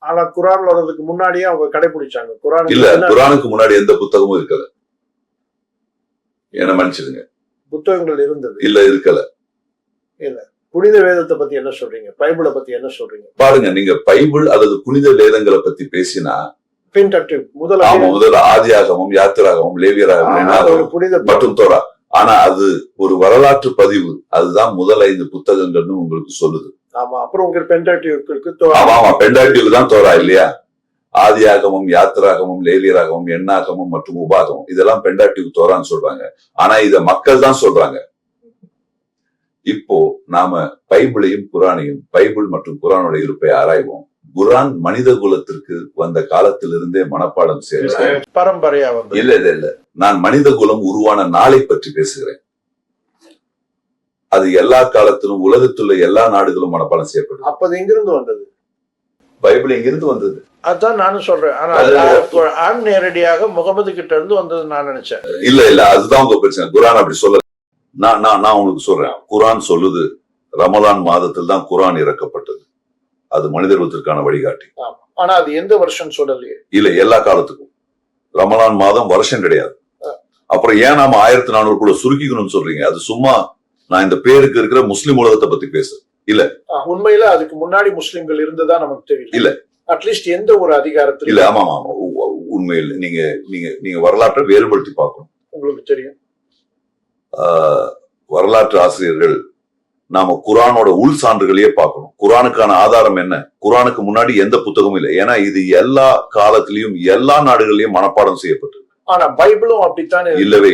ஆனா குரான் வர்றதுக்கு முன்னாடியே அவங்க கடைபிடிச்சாங்க. குரான் இல்ல, குரானுக்கு முன்னாடி எந்த புத்தகமும் இருக்கல. என்ன மன்னிச்சிடுங்க, புத்தகங்கள் இருந்தது இல்ல இருக்கல. இல்ல. புனித வேதத்தை பத்தி என்ன சொல்றீங்க? பைபிளை பத்தி என்ன சொல்றீங்க? பாருங்க, நீங்க பைபிள் அல்லது புனித வேதங்களை பத்தி பேசினா முதல்ல ஆதியாகமம், யாத்திராகமம், லேவியராகமம் புனித மற்றும் தோரா. ஆனா அது ஒரு வரலாற்று பதிவு. அதுதான் முதல் 5 புத்தகங்கள்னு உங்களுக்கு சொல்லுது. ஆமா. அப்புறம் உங்களுக்கு பென்டாட்டியூக் தான் தோரா இல்லையா? ஆதியாகமம், யாத்திராகமம், லேவியராகமம், எண்ணாகமம் மற்றும் உபாகமம் இதெல்லாம் பென்டாட்டியூக் தோரான்னு சொல்றாங்க. ஆனா இத மக்கள் தான் சொல்றாங்க. இப்போ நாம பைபிளையும் குரானையும், பைபிள் மற்றும் குரானோட இருப்பை ஆராய்வோம். குரான் மனித குலத்திற்கு வந்த காலத்திலிருந்தே மனப்பாடம் செய்ய பரம்பரையா வந்து இல்ல. நான் மனித குலம் உருவான நாளை பற்றி பேசுகிறேன். அது எல்லா காலத்திலும் உலகத்துள்ள எல்லா நாடுகளும் மனப்பாடம் செய்யப்படும். அப்ப அது எங்கிருந்து வந்தது? பைபிள் எங்கிருந்து வந்தது? அதான் நானும் சொல்றேன். ஆனா நேரடியாக முகமது கிட்ட இருந்து வந்தது நான் நினைச்சேன். இல்ல அதுதான் உங்க பிரச்சனை. குரான் அப்படி சொல்ல. நான் உங்களுக்கு சொல்றேன். குரான் சொல்லுது ரமலான் மாதத்தில் தான் குரான் இறக்கப்பட்டது. அது மனிதர்களுக்கான வழிகாட்டி. ஆனா அது எந்த வருஷம் சொல்லலையே. இல்ல, எல்லா காலத்துக்கும். ரமலான் மாதம் வருஷம் கிடையாது. அப்புறம் ஏன் நாம 1400 கூட சுருக்கிக்கணும்னு சொல்றீங்க? அது சும்மா நான் இந்த பேருக்கு இருக்கிற முஸ்லிம் உலகத்தை பத்தி பேசுறேன். இல்ல, உண்மையில அதுக்கு முன்னாடி முஸ்லிம்கள் இருந்ததா நமக்கு தெரியும். இல்ல, அட்லீஸ்ட் எந்த ஒரு அதிகாரத்தில் இல்ல. ஆமா உண்மையில் நீங்க வரலாற்றை வேறுபடுத்தி பார்க்கணும். உங்களுக்கு தெரியும். வரலாற்று ஆசிரியர்கள் நாம குரானோட உள் சான்றுகளையே பார்க்கணும். குரானுக்கான ஆதாரம் என்ன? குரானுக்கு முன்னாடி எந்த புத்தகமும் இல்லை. ஏன்னா இது எல்லா காலத்திலயும் எல்லா நாடுகளிலும் மனப்பாடம் செய்யப்பட்டது. ஆனா பைபிளும் அப்படித்தானே? இல்லவே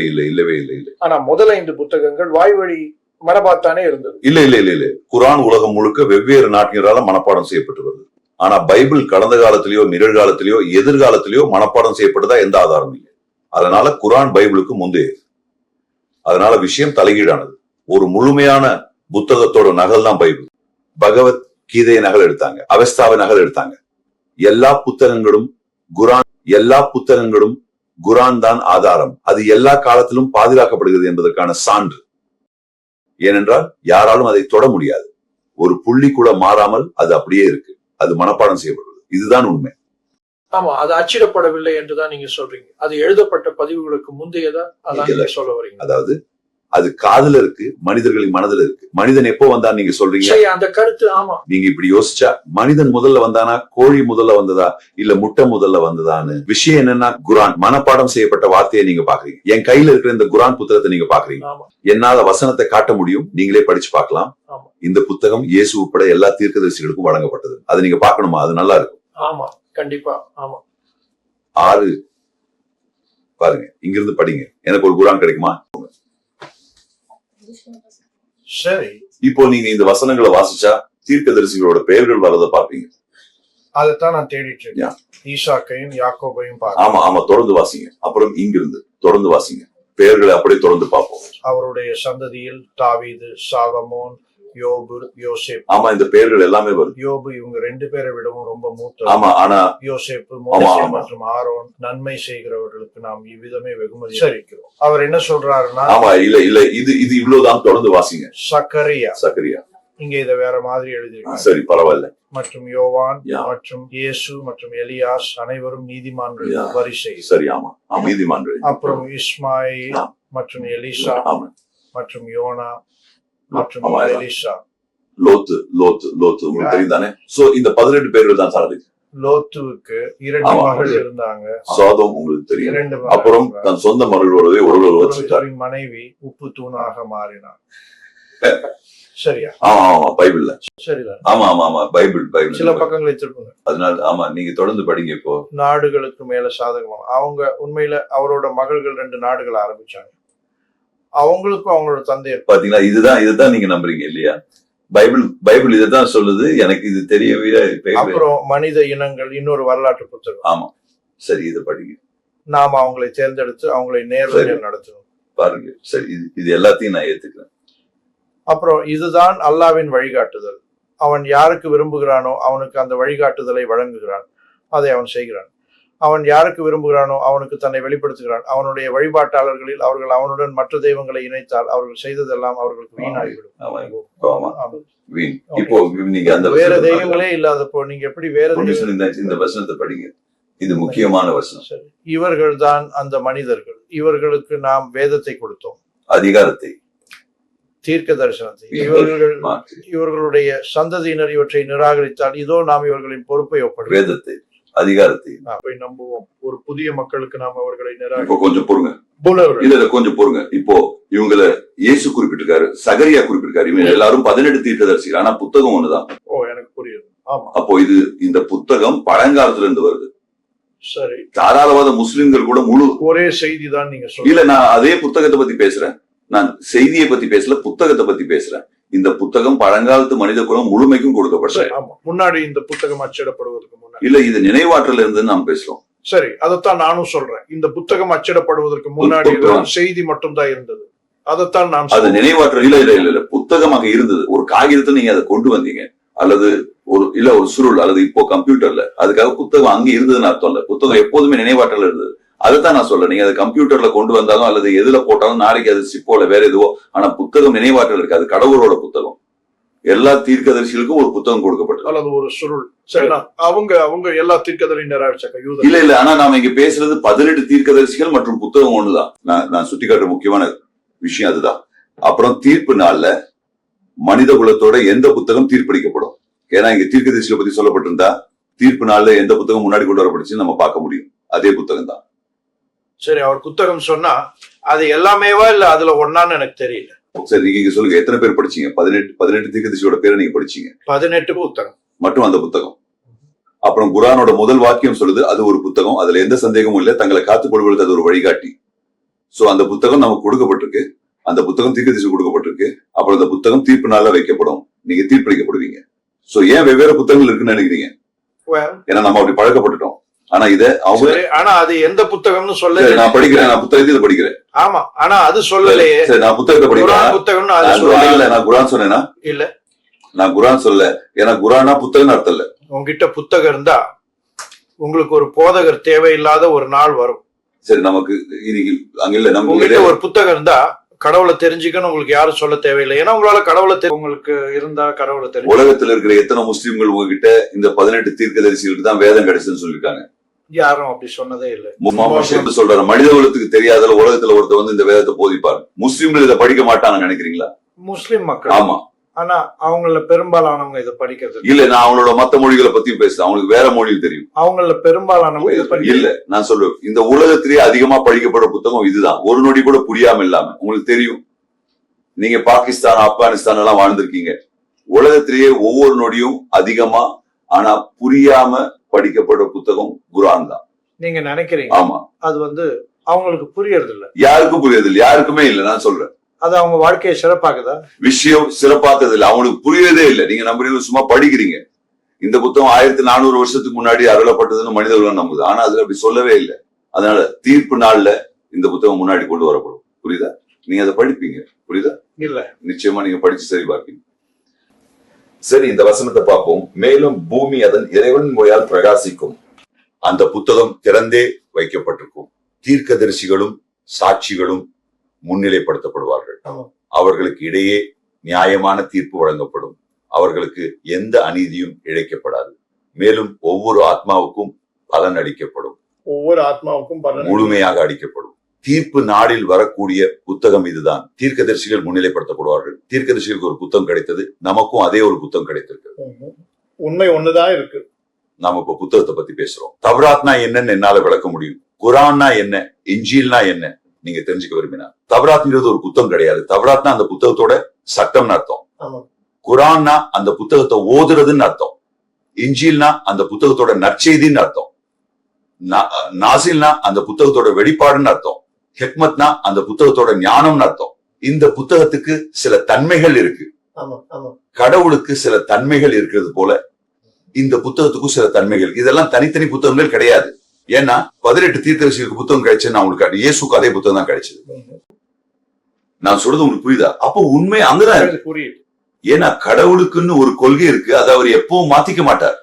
இல்லை. ஆனா முதல் 5 புத்தகங்கள் வாய்வழி மரபாத்தானே இருந்தது. இல்ல. குரான் உலகம் முழுக்க வெவ்வேறு நாட்டினரால மனப்பாடம் செய்யப்பட்டு வருது. ஆனா பைபிள் கடந்த காலத்திலேயோ, நிகழ்காலத்திலேயோ, எதிர்காலத்திலேயோ மனப்பாடம் செய்யப்பட்டதா எந்த ஆதாரமும் இல்லை. அதனால குரான் பைபிளுக்கு முந்தைய. அதனால விஷயம் தலைகீழானது. ஒரு முழுமையான புத்தகத்தோட நகல் தான் பைபிள். பகவத் கீதையை நகல் எடுத்தாங்க, அவஸ்தாவை நகல் எடுத்தாங்க. எல்லா புத்தகங்களும் குரான் தான் ஆதாரம். அது எல்லா காலத்திலும் பாதுகாக்கப்படுகிறது என்பதற்கான சான்று. ஏனென்றால் யாராலும் அதை தொட முடியாது. ஒரு புள்ளி கூட மாறாமல் அது அப்படியே இருக்கு. அது மனப்பாடம் செய்யப்படுவது. இதுதான் உண்மை. ஆமா, அது அச்சிடப்படவில்லை என்றுதான் நீங்க சொல்றீங்க. அது எழுதப்பட்ட பதிவுகளுக்கு முந்தையதா அதான் சொல்ல வரீங்க. அதாவது அது காதுல இருக்கு, மனிதர்களின் மனதுல இருக்கு. மனிதன் எப்போ வந்தான் நீங்க சொல்றீங்க? அந்த கருத்து. ஆமா, நீங்க இப்படி யோசிச்சா மனிதன் முதல்ல வந்தானா, கோழி முதல்ல வந்ததா, இல்ல முட்டை முதல்ல வந்ததான்னு விஷயம் என்னன்னா, குரான் மனப்பாடம் செய்யப்பட்ட வார்த்தையை நீங்க பாக்குறீங்க. என் கையில இருக்கிற இந்த குரான் புத்தகத்தை நீங்க பாக்குறீங்க. என்னால வசனத்தை காட்ட முடியும், நீங்களே படிச்சு பார்க்கலாம். இந்த புத்தகம் இயேசு உட்பட எல்லா தீர்க்கதரிசிகளுக்கும் வழங்கப்பட்டது. அதை நீங்க பாக்கணுமா? அது நல்லா இருக்கும். ஆமா, கண்டிப்பா. ஆமா, 6 பாருங்க, இங்கிருந்து படிங்க. எனக்கு ஒரு குரான் கிடைக்குமா? சரி. இப்போ நீங்க இந்த வசனங்களை வாசிச்சா தீர்க்கதரிசிகளோட பெயர்கள் வரத பாப்பீங்க. அதைத்தான் நான் தேடிட்டு இருக்கேன். ஈசாக்கையும் யாக்கோபையும் ஆமா, தொடர்ந்து வாசிங்க. அப்புறம் இங்கிருந்து தொடர்ந்து வாசிங்க. பெயர்களை அப்படியே தொடர்ந்து பார்ப்போம். அவருடைய சந்ததியில் தாவீது, சாலமோன், யோபு, யோசேப். ஆமா, இந்த பெயர்கள் எல்லாமே வரும். யோபு இவங்க 2 பேரை விடவும் ரொம்ப மூத்த. ஆமா, ஆனா யோசேப்பு, மோசே மற்றும் ஆரோன் நன்மை செய்கிறவர்களுக்கு நாம் இவ்விதமே வெகுமதி அளிக்கிறோம். அவர் என்ன சொல்றாருன்னா, ஆமா, இல்ல இது இவ்வளவுதான். தொடர்ந்து வாசிங்க. சக்கரியா இங்க இத வேற மாதிரி எழுதிருக்காங்க. சரி, பரவாயில்ல. மற்றும் யோவான் மற்றும் இயேசு மற்றும் எலியாஸ் அனைவரும் நீதிமான்கள் வரிசை. சரி, ஆமா, நீதிமான்கள். அப்புறம் இஸ்மாயில் மற்றும் எலிசா மற்றும் யோனா மற்றும் எலிசா. லோத்து உங்களுக்கு தெரியுதானே? சோ இந்த 18 பேர்கள் தான் சாரதி. லோத்துவுக்கு 2 மகள் இருந்தாங்க. சோதோம் உங்களுக்கு தெரியும். அப்புறம் தன் சொந்த மகளோடவே ஒருவர் வச்சிட்டார். மனைவி உப்பு தூணாக மாறினார். சரியா? ஆமா, பைபிள்ல. சரிதான். ஆமா, பைபிள் சில பக்கங்களை திருப்புங்க. அதனால ஆமா, நீங்க தொடர்ந்து படிங்க. இப்போ நாடுகளுக்கு மேல சாதகமா அவங்க உண்மையில அவரோட மகள்கள் 2 நாடுகள் ஆரம்பிச்சாங்க. அவங்களுக்கும் அவங்களோட தந்தை பாத்தீங்களா? இதுதான் நீங்க நம்புறீங்க இல்லையா? பைபிள் இதைதான் சொல்லுது. எனக்கு இது தெரியவே. அப்புறம் மனித இனங்கள் இன்னொரு வரலாற்று புத்தகம். ஆமா, சரி, இதை படிங்க. நாம அவங்களை தேர்ந்தெடுத்து அவங்களை நேர்வழியில் நடத்தணும். பாருங்க, சரி, இது எல்லாத்தையும் நான் ஏத்துக்கிறேன். அப்புறம் இதுதான் அல்லாவின் வழிகாட்டுதல். அவன் யாருக்கு விரும்புகிறானோ அவனுக்கு அந்த வழிகாட்டுதலை வழங்குகிறான். அதை அவன் செய்கிறான். அவன் யாருக்கு விரும்புகிறானோ அவனுக்கு தன்னை வெளிப்படுத்துகிறான். அவனுடைய வழிபாட்டாளர்களில் அவர்கள் அவனுடன் மற்ற தெய்வங்களை இணைத்தால் அவர்கள் செய்ததெல்லாம் அவர்களுக்கு வீணாகிவிடும். வீண். இப்போ நீங்க அந்த வேற தெய்வங்களே இல்லாதப்போ நீங்க எப்படி வேற இந்த வசனத்தை படிங்க. இது முக்கியமான வசனம். சரி, இவர்கள் தான் அந்த மனிதர்கள். இவர்களுக்கு நாம் வேதத்தை கொடுத்தோம், அதிகாரத்தை, தீர்க்க தரிசனத்தை. இவர்களுடைய சந்ததியினர் இவற்றை நிராகரித்தால் இதோ நாம் இவர்களின் பொறுப்பை ஒப்படைப்போம். வேதத்தை, அதிகாரத்தை நம்புவோம். ஒரு புதிய மக்களுக்கு நாம் அவர்களை கொஞ்சம் பொறுங்க. இல்ல கொஞ்சம் பொறுங்க. இப்போ இவங்களை இயேசு குறிப்பிட்டிருக்காரு, சகரியா குறிப்பிட்டிருக்காரு. இவங்க எல்லாரும் 18 தீர்க்கதரிசிகள். ஆனா புத்தகம் ஒண்ணுதான். எனக்கு புரியுது. அப்போ இது இந்த புத்தகம் பழங்காலத்துல இருந்து வருது. சரி, தாராளவாத முஸ்லிம்கள் கூட முழு ஒரே செய்தி தான் நீங்க சொல்ல. இல்ல, நான் அதே புத்தகத்தை பத்தி பேசுறேன். நான் செய்தியை பத்தி பேசல, புத்தகத்தை பத்தி பேசுறேன். இந்த புத்தகம் பழங்காலத்து மனித குலம் முழுமைக்கும் கொடுக்கப்பட்டது. முன்னாடி இந்த புத்தகம் அச்சிடப்படுவதற்கு முன்னாடி இல்ல, இது நினைவாற்றல் இருந்து நாம் பேசுறோம். சரி, அதைத்தான் நானும் சொல்றேன். இந்த புத்தகம் அச்சிடப்படுவதற்கு முன்னாடி செய்தி மட்டும் தான் இருந்தது. அதைத்தான் நான் அது நினைவாற்றல். இல்ல புத்தகமாக இருந்தது. ஒரு காகிதத்தை நீங்க அதை கொண்டு வந்தீங்க, அல்லது ஒரு சுருள், அல்லது இப்போ கம்ப்யூட்டர்ல. அதுக்காக புத்தகம் அங்க இருந்ததுன்னு அர்த்தம் இல்ல. புத்தகம் எப்போதுமே நினைவாற்றல் இருந்தது. அதைத்தான் நான் சொல்றேன். நீங்க அதை கம்ப்யூட்டர்ல கொண்டு வந்தாலும் அல்லது எதுல போட்டாலும் நாளைக்கு அது சிப்போல வேற எதுவோ, ஆனா புத்தகம் நினைவாற்றல் இருக்கு. அது கடவுளோட புத்தகம். எல்லா தீர்க்கதரிசிகளுக்கும் ஒரு புத்தகம் கொடுக்கப்பட்டது, அல்லது ஒரு சுருள். அவங்க எல்லா தீர்க்கதரிசியும் நிறைவேற்றாங்க. இல்ல, ஆனா நாம இங்க பேசுறது 18 தீர்க்கதரிசிகள் மற்றும் புத்தகம் ஒண்ணுதான். நான் சுட்டிக்காட்டுற முக்கியமான விஷயம் அதுதான். அப்புறம் தீர்ப்பு நாள்ல மனித குலத்தோட எந்த புத்தகம் தீர்ப்பளிக்கப்படும்? ஏன்னா இங்க தீர்க்கதரிசிகளை பத்தி சொல்லப்பட்டிருந்தா தீர்ப்பு நாள்ல எந்த புத்தகம் முன்னாடி கொண்டு வரப்படுச்சு நம்ம பார்க்க முடியும். அதே புத்தகம் தான். சரி, அவர் புத்தகம் சொன்னா அது எல்லாமேவா இல்ல அதுல ஒன்னான்னு எனக்கு தெரியல. சரி, நீங்க சொல்லுங்க, எத்தனை பேர் படிச்சீங்க? 18 தீர்க்கதரிசியோட பேரை நீங்க படிச்சீங்க? 18 புத்தகம் மட்டும் அந்த புத்தகம். அப்புறம் குர்ஆனோட முதல் வாக்கியம் சொல்லுது அது ஒரு புத்தகம், அதுல எந்த சந்தேகமும் இல்லை, தங்களை காத்துக்கொள்வதற்கு அது ஒரு வழிகாட்டி. சோ அந்த புத்தகம் நமக்கு கொடுக்கப்பட்டிருக்கு. அந்த புத்தகம் தீர்க்கதரிசி கொடுக்கப்பட்டிருக்கு. அப்புறம் அந்த புத்தகம் தீர்ப்பு நாள்ல வைக்கப்படும். நீங்க தீர்ப்பளிக்கப்படுவீங்க. சோ ஏன் வெவ்வேறு புத்தகங்கள் இருக்குன்னு நினைக்கிறீங்க? ஏன்னா நம்ம அப்படி பழக்கப்பட்டுட்டோம். ஆனா ஆனா அது எந்த புத்தகம்னு சொல்ல நான் படிக்கிறேன். நான் புத்தகத்தை படிக்கிறேன். ஆமா, ஆனா அது சொல்லலையே. சரி, நான் புத்தகத்தை படிக்கிறேன். புத்தகம் நான் குர்ஆன் சொன்னேனா? இல்ல, நான் குர்ஆன் சொல்ல. ஏன்னா குர்ஆனா புத்தகம் அர்த்தம் இல்ல. உங்ககிட்ட புத்தகம் இருந்தா உங்களுக்கு ஒரு போதகர் தேவையில்லாத ஒரு நாள் வரும். சரி, நமக்கு அங்க இல்ல. நம்ம உங்ககிட்ட ஒரு புத்தகம் இருந்தா கடவுளை தெரிஞ்சுக்கணும் உங்களுக்கு யாரும் சொல்ல தேவையில்லை. ஏன்னா உங்களால கடவுளை உங்களுக்கு இருந்தா கடவுளை தெரியும். உலகத்துல இருக்கிற எத்தனை முஸ்லிம்கள் உங்ககிட்ட இந்த 18 தீர்க்கதரிசிகளுக்கு தான் வேதம் கிடைச்சதுன்னு சொல்லிருக்காங்க? யாரும் அப்படி சொன்னதே இல்லை. சொல்றாரு, மனித குலத்துக்கு தெரியாத உலகத்துல ஒருத்தர் வந்து இந்த வேதத்தை போதிப்பாரு. முஸ்லிம்கள் இதை படிக்க மாட்டாங்க நினைக்கிறீங்களா? முஸ்லிம் மக்கள். ஆமா, ஆனா அவங்கள பெரும்பாலானவங்க இதை படிக்கிறது இல்ல. நான் அவங்களோட மத்த மொழிகளை பத்தியும் பேசுறேன். அவங்களுக்கு வேற மொழியும் தெரியும். அவங்கள பெரும்பாலானவங்க இதை படிக்க இல்ல. நான் சொல்லுவேன், இந்த உலகத்திலேயே அதிகமா படிக்கப்படுற புத்தகம் இதுதான். ஒரு நொடி கூட புரியாம இல்லாம. உங்களுக்கு தெரியும், நீங்க பாகிஸ்தான், ஆப்கானிஸ்தான் எல்லாம் வாழ்ந்திருக்கீங்க. உலகத்திலேயே ஒவ்வொரு நொடியும் அதிகமா ஆனா புரியாம படிக்கப்படுற புத்தகம் குர்ஆன் தான். நீங்க நினைக்கிறீங்க? ஆமா, அது அவங்களுக்கு புரியறது இல்ல. யாருக்கும் புரியறது இல்ல. யாருக்குமே இல்ல. நான் சொல்றேன், அது அவங்க வாழ்க்கையை சிறப்பாக்குதா? விஷயம் சிறப்பாக்குது இல்ல. அவங்களுக்கு புரியறதே இல்ல. நீங்க நம்புறீங்க, சும்மா படிக்கிறீங்க. இந்த புத்தகம் 1400 வருஷத்துக்கு முன்னாடி அருளப்பட்டதுன்னு மனிதர்கள் நம்புது. ஆனா அதுல அப்படி சொல்லவே இல்லை. அதனால தீர்ப்பு நாள்ல இந்த புத்தகம் முன்னாடி கொண்டு வரப்படும். புரியுதா? நீங்க அதை படிப்பீங்க. புரியுதா? இல்ல, நிச்சயமா நீங்க படிச்சு சரி பார்ப்பீங்க. சரி, இந்த வசனத்தை பார்ப்போம். மேலும் பூமி அதன் இறைவன் மொழியால் பிரகாசிக்கும். அந்த புத்தகம் திறந்தே வைக்கப்பட்டிருக்கும். தீர்க்கதரிசிகளும் சாட்சிகளும் முன்னிலைப்படுத்தப்படுவார்கள். அவர்களுக்கு இடையே நியாயமான தீர்ப்பு வழங்கப்படும். அவர்களுக்கு எந்த அநீதியும் இழைக்கப்படாது. மேலும் ஒவ்வொரு ஆத்மாவுக்கும் பலன் அளிக்கப்படும். ஒவ்வொரு ஆத்மாவுக்கும் முழுமையாக அளிக்கப்படும். தீர்ப்பு நாளில் வரக்கூடிய புத்தகம் இதுதான். தீர்க்கதரிசிகள் முன்னிலைப்படுத்தப்படுவார்கள். தீர்க்கதரிசிகளுக்கு ஒரு புத்தகம் கிடைத்தது. நமக்கும் அதே ஒரு புத்தகம் கிடைத்திருக்கு. உண்மை ஒண்ணுதான் இருக்கு. நாம இப்ப புத்தகத்தை பத்தி பேசுறோம். தவ்ராத்னா என்னன்னு என்னால விளக்க முடியும். குர்ஆன்னா என்ன, இன்ஜீல்னா என்ன நீங்க தெரிஞ்சுக்க விரும்பினா, தவ்ராத்ங்கிறது ஒரு புத்தகம் கிடையாது. தவ்ராத்னா அந்த புத்தகத்தோட சட்டம்னு அர்த்தம். குர்ஆன்னா அந்த புத்தகத்தை ஓதுறதுன்னு அர்த்தம். இன்ஜீல்னா அந்த புத்தகத்தோட நற்செய்தின்னு அர்த்தம். நாசில்னா அந்த புத்தகத்தோட வெளிப்பாடுன்னு அர்த்தம். ஹிக்மத்னா அந்த புத்தகத்தோட ஞானம்னு அர்த்தம். இந்த புத்தகத்துக்கு சில தன்மைகள் இருக்கு. கடவுளுக்கு சில தன்மைகள் இருக்கிறது போல இந்த புத்தகத்துக்கும் சில தன்மைகள். இதெல்லாம் தனித்தனி புத்தகங்கள் கிடையாது. ஏன்னா 18 தீர்க்கதரிசிகளுக்கு புத்தகம் கிடைச்சது நான் உங்களுக்கு, இயேசுக்கு அதே புத்தகம் தான் கிடைச்சது. நான் சொல்றது உங்களுக்கு புரியுதா? அப்போ உண்மை அங்கதான் இருக்கு. ஏன்னா கடவுளுக்குன்னு ஒரு கொள்கை இருக்கு. அதை அவர் எப்பவும் மாத்திக்க மாட்டார்.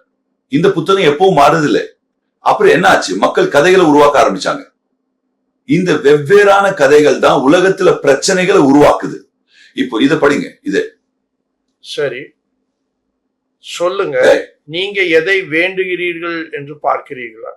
இந்த புத்தகம் எப்பவும் மாறுதில்லை. அப்புறம் என்ன ஆச்சு? மக்கள் கதைகளை உருவாக்க ஆரம்பிச்சாங்க. இந்த வெவ்வேறான கதைகள் தான் உலகத்துல பிரச்சனைகளை உருவாக்குது. இப்போ இத படிங்க. இது சரி, சொல்லுங்க. நீங்க எதை வேண்டுகிறீர்கள் என்று பார்க்கிறீர்களா?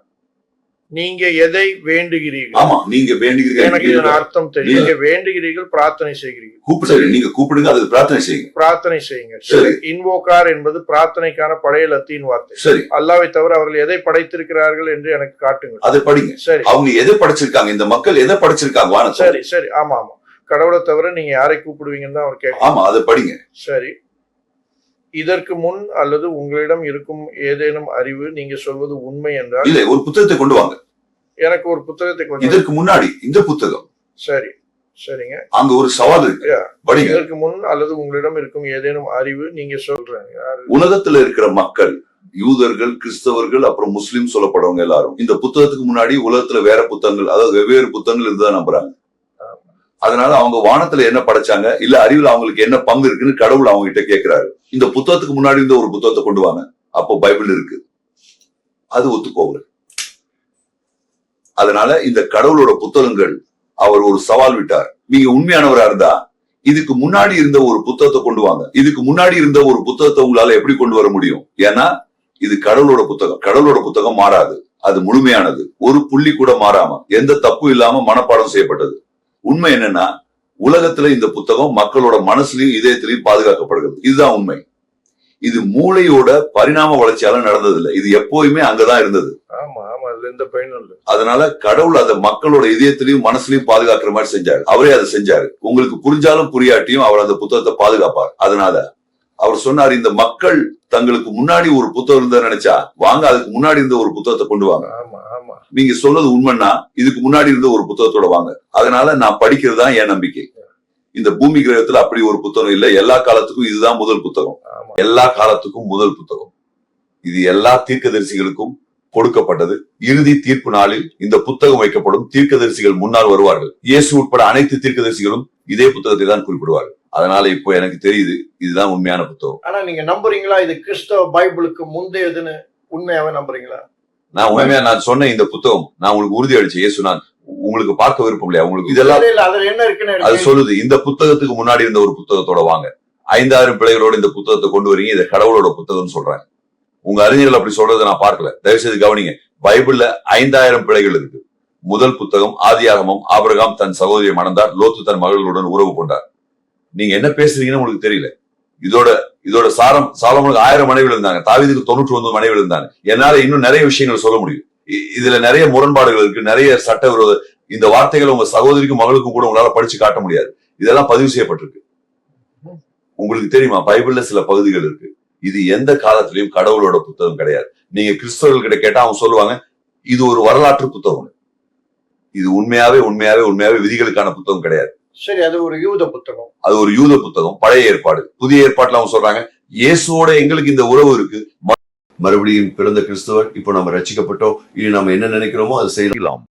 நீங்க எதை வேண்டுகிறீர்கள்? ஆமா, நீங்க வேண்டுகிறீர்கள். எனக்கு இதன் அர்த்தம் தெரியும். நீங்க வேண்டுகிறீர்கள், பிரார்த்தனை செய்கிறீர்கள். கூப்பிடுங்க, நீங்க கூப்பிடுங்க, அதுக்கு பிரார்த்தனை செய்யுங்க. பிரார்த்தனை செய்யுங்க. சரி. இன்வோகார் என்பது பிரார்த்தனைக்கான பழைய லத்தீன் வார்த்தை. சரி. அல்லாஹ்வை தவிர அவர்கள் எதை படைத்திருக்கிறார்கள் என்று எனக்கு காட்டுங்கள். அதை படிங்க. சரி. அவங்க எதை படைச்சிருக்காங்க? இந்த மக்கள் எதை படைச்சிருக்காங்க? வானம். சரி சரி, ஆமா ஆமா. கடவுளை தவிர நீங்க யாரை கூப்பிடுவீங்கன்னு தான் அவர் கேட்க. ஆமா, அதை படிங்க. சரி. இதற்கு முன் அல்லது உங்களிடம் இருக்கும் ஏதேனும் அறிவு நீங்க சொல்வது உண்மை என்றால் இல்ல, ஒரு புத்தகத்தை கொண்டு வாங்க. எனக்கு ஒரு புத்தகத்தை கொண்டு வாங்க. இதற்கு முன்னாடி இந்த புத்தகம். சரி சரிங்க. அங்க ஒரு சவால் இருக்கு. படிங்க. இதற்கு முன் அல்லது உங்களிடம் இருக்கும் ஏதேனும் அறிவு நீங்க சொல்றீங்க. உலகத்துல இருக்கிற மக்கள், யூதர்கள், கிறிஸ்தவர்கள், அப்புறம் முஸ்லிம் சொல்லப்படுறவங்க எல்லாரும் இந்த புத்தகத்துக்கு முன்னாடி உலகத்துல வேற புத்தகங்கள், அதாவது வெவ்வேறு புத்தகங்கள் இருந்ததா நம்புறாங்க. அதனால அவங்க வானத்துல என்ன படைச்சாங்க, இல்ல அறிவுல அவங்களுக்கு என்ன பங்கு இருக்குன்னு கடவுள் அவங்க கிட்ட கேட்கிறாரு. இந்த புத்தகத்துக்கு முன்னாடி இருந்த ஒரு புத்தகத்தை கொண்டு வாங்க. அப்போ பைபிள் இருக்கு. அது ஒத்து போகல. அதனால இந்த கடவுளோட புத்தகங்கள் அவர் ஒரு சவால் விட்டார். நீங்க உண்மையானவரா இருந்தா இதுக்கு முன்னாடி இருந்த ஒரு புத்தகத்தை கொண்டு வாங்க. இதுக்கு முன்னாடி இருந்த ஒரு புத்தகத்தை உங்களால எப்படி கொண்டு வர முடியும்? ஏன்னா இது கடவுளோட புத்தகம். கடவுளோட புத்தகம் மாறாது. அது முழுமையானது. ஒரு புள்ளி கூட மாறாம, எந்த தப்பு இல்லாம மனப்பாடம் செய்யப்பட்டது. உண்மை என்னன்னா, உலகத்துல இந்த புத்தகம் மக்களோட மனசுலயும் இதயத்திலையும் பாதுகாக்கப்படுகிறது. இதுதான் உண்மை. இது மூளையோட பரிணாம வளர்ச்சியால நடந்ததில்லை. இது எப்போயுமே அங்கதான் இருந்தது. ஆமா ஆமா, அதுல எந்த பயனும் இல்லை. அதனால கடவுள் அதை மக்களோட இதயத்திலையும் மனசுலயும் பாதுகாக்கிற மாதிரி செஞ்சாரு. அவரே அதை செஞ்சாரு. உங்களுக்கு புரிஞ்சாலும் புரியாட்டியும் அவர் அந்த புத்தகத்தை பாதுகாப்பார். அதனால அவர் சொன்னார், இந்த மக்கள் தங்களுக்கு முன்னாடி ஒரு புத்தகம் இருந்தா நினைச்சா வாங்க, அதுக்கு முன்னாடி இருந்த ஒரு புத்தகத்தை கொண்டு வாங்க. ஆமா ஆமா, நீங்க சொல்றது உண்மைன்னா இதுக்கு முன்னாடி இருந்த ஒரு புத்தகத்தோட வாங்க. அதனால நான் படிக்கிறது தான் என் நம்பிக்கை. இந்த பூமி கிரகத்துல அப்படி ஒரு புத்தகம் இல்ல. எல்லா காலத்துக்கும் இதுதான் முதல் புத்தகம். எல்லா காலத்துக்கும் முதல் புத்தகம். இது எல்லா தீர்க்கதரிசிகளுக்கும் கொடுக்கப்பட்டது. இறுதி தீர்ப்பு நாளில் இந்த புத்தகம் வைக்கப்படும். தீர்க்கதரிசிகள் முன்னால் வருவார்கள். இயேசு உட்பட அனைத்து தீர்க்கதரிசிகளும் இதே புத்தகத்தை தான் குறிப்பிடுவார்கள். அதனால இப்போ எனக்கு தெரியுது இதுதான் உண்மையான புத்தகம். ஆனா நீங்க நம்புறீங்களா இது கிறிஸ்தவ பைபிளுக்கு முந்தையதுன்னு? உண்மையாவே நம்புறீங்களா? நான் உண்மையா நான் சொன்ன இந்த புத்தகம் நான் உங்களுக்கு உறுதி அளிச்சேன். இயேசு நான் உங்களுக்கு பார்க்க விருப்பம் இல்லையா? உங்களுக்கு இதெல்லாம் என்ன இருக்குன்னு அது சொல்லுது. இந்த புத்தகத்துக்கு முன்னாடி இருந்த ஒரு புத்தகத்தோட வாங்க. 5000 பிள்ளைகளோட இந்த புத்தகத்தை கொண்டு வரீங்க. இதை கடவுளோட புத்தகம்னு சொல்றாங்க. உங்க அறிஞர்கள் அப்படி சொல்றதை நான் பார்க்கல. தயவுசெய்து கவனிங்க. பைபிள்ல 5000 பிள்ளைகள் இருக்கு. முதல் புத்தகம் ஆதியாகமம். ஆபிரகாம் தன் சகோதரியை மணந்தார். லோத்து தன் மகள்களுடன் உறவு கொண்டார். நீங்க என்ன பேசுறீங்கன்னு உங்களுக்கு தெரியல. இதோட சாரம், சாலமோனுக்கு 1000 மனைவிகள் இருந்தாங்க. தாவீதுக்கு 99 மனைவிகள் இருந்தாங்க. என்னால இன்னும் நிறைய விஷயங்கள் சொல்ல முடியும். இதுல நிறைய முரண்பாடுகள் இருக்கு, நிறைய சட்டவிரோத இந்த வார்த்தைகள் உங்க சகோதரிக்கும் மகளுக்கும் கூட உங்களால படிச்சு காட்ட முடியாது. இதெல்லாம் பதிவு செய்யப்பட்டிருக்கு. உங்களுக்கு தெரியுமா, பைபிள்ல சில பகுதிகள் இருக்கு. இது எந்த காலத்திலயும் கடவுளோட புத்தகம் கிடையாது. நீங்க கிறிஸ்தவர்கள் கிட்ட கேட்டா அவங்க சொல்லுவாங்க இது ஒரு வரலாற்று புத்தகம். இது உண்மையாவே விதிகளுக்கான புத்தகம் கிடையாது. சரி, அது ஒரு யூத புத்தகம். அது ஒரு யூத புத்தகம். பழைய ஏற்பாடு. புதிய ஏற்பாட்டுல அவங்க சொல்றாங்க இயேசுவோட எங்களுக்கு இந்த உறவு இருக்கு. மறுபடியும் பிறந்த கிறிஸ்தவர். இப்போ நம்ம ரட்சிக்கப்பட்டோம். இனி நம்ம என்ன நினைக்கிறோமோ அதை செய்யலாம்.